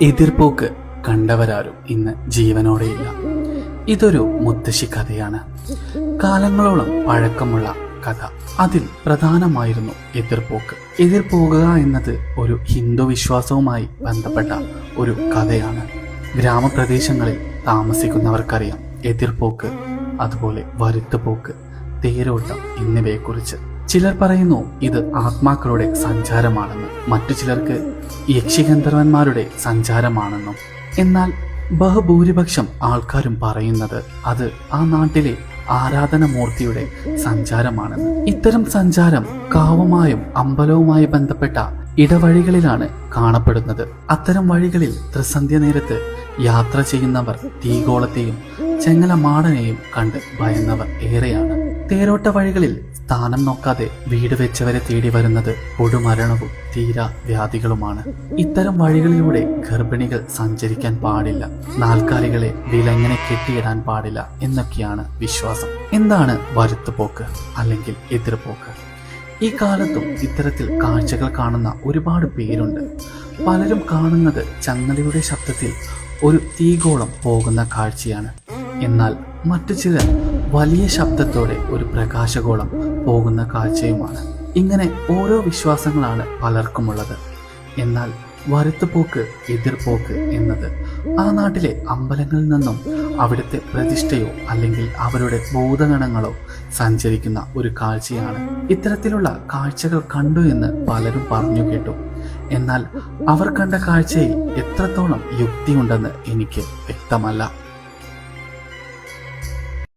എതിർപ്പോക്ക് കണ്ടവരാരും ഇന്ന് ജീവനോടെയില്ല. ഇതൊരു മുത്തശ്ശി കഥയാണ്. കാലങ്ങളോളം പഴക്കമുള്ള കഥ. അതിൽ പ്രധാനമായിരുന്നു എതിർപ്പോക്ക്. എതിർപോകുക എന്നത് ഒരു ഹിന്ദു വിശ്വാസവുമായി ബന്ധപ്പെട്ട ഒരു കഥയാണ്. ഗ്രാമപ്രദേശങ്ങളിൽ താമസിക്കുന്നവർക്കറിയാം എതിർപ്പോക്ക്, അതുപോലെ വരുത്തുപോക്ക്, തേരോട്ടം എന്നിവയെക്കുറിച്ച്. ചിലർ പറയുന്നു ഇത് ആത്മാക്കളുടെ സഞ്ചാരമാണെന്ന്, മറ്റു ചിലർക്ക് യക്ഷിഗന്ധർവന്മാരുടെ സഞ്ചാരമാണെന്നും. എന്നാൽ ബഹുഭൂരിപക്ഷം ആൾക്കാരും പറയുന്നത് അത് ആ നാട്ടിലെ ആരാധനമൂർത്തിയുടെ സഞ്ചാരമാണെന്ന്. ഇത്തരം സഞ്ചാരം കാവുമായും അമ്പലവുമായി ബന്ധപ്പെട്ട ഇടവഴികളിലാണ് കാണപ്പെടുന്നത്. അത്തരം വഴികളിൽ ത്രിസന്ധ്യ നേരത്ത് യാത്ര ചെയ്യുന്നവർ തീഗോളത്തെയും ചെങ്ങലമാടനെയും കണ്ട് ഭയന്നവർ ഏറെയാണ്. തേരോട്ട വഴികളിൽ സ്ഥാനം നോക്കാതെ വീട് വെച്ചവരെ തേടി വരുന്നത് കൊടുമരണവും തീരാ വ്യാധികളുമാണ്. ഇത്തരം വഴികളിലൂടെ ഗർഭിണികൾ സഞ്ചരിക്കാൻ പാടില്ല, നാൽക്കാലികളെ വിലങ്ങനെ കെട്ടിയിടാൻ പാടില്ല എന്നൊക്കെയാണ് വിശ്വാസം. എന്താണ് വരുത്തുപോക്ക് അല്ലെങ്കിൽ എതിർപോക്ക്? ഈ കാലത്തും ഇത്തരത്തിൽ കാഴ്ചകൾ കാണുന്ന ഒരുപാട് പേരുണ്ട്. പലരും കാണുന്നത് ചങ്ങലയുടെ ശബ്ദത്തിൽ ഒരു തീഗോളം പോകുന്ന കാഴ്ചയാണ്. എന്നാൽ മറ്റു ചിലർ വലിയ ശബ്ദത്തോടെ ഒരു പ്രകാശഗോളം പോകുന്ന കാഴ്ചയുമാണ്. ഇങ്ങനെ ഓരോ വിശ്വാസങ്ങളാണ് പലർക്കുമുള്ളത്. എന്നാൽ വരുത്തുപോക്ക്, എതിർപോക്ക് എന്നത് ആ നാട്ടിലെ അമ്പലങ്ങളിൽ നിന്നും അവിടുത്തെ പ്രതിഷ്ഠയോ അല്ലെങ്കിൽ അവരുടെ ഭൂതഗണങ്ങളോ സഞ്ചരിക്കുന്ന ഒരു കാഴ്ചയാണ്. ഇത്തരത്തിലുള്ള കാഴ്ചകൾ കണ്ടു എന്ന് പലരും പറഞ്ഞു കേട്ടു. എന്നാൽ അവർ കണ്ട കാഴ്ചയിൽ എത്രത്തോളം യുക്തിയുണ്ടെന്ന് എനിക്ക് വ്യക്തമല്ല.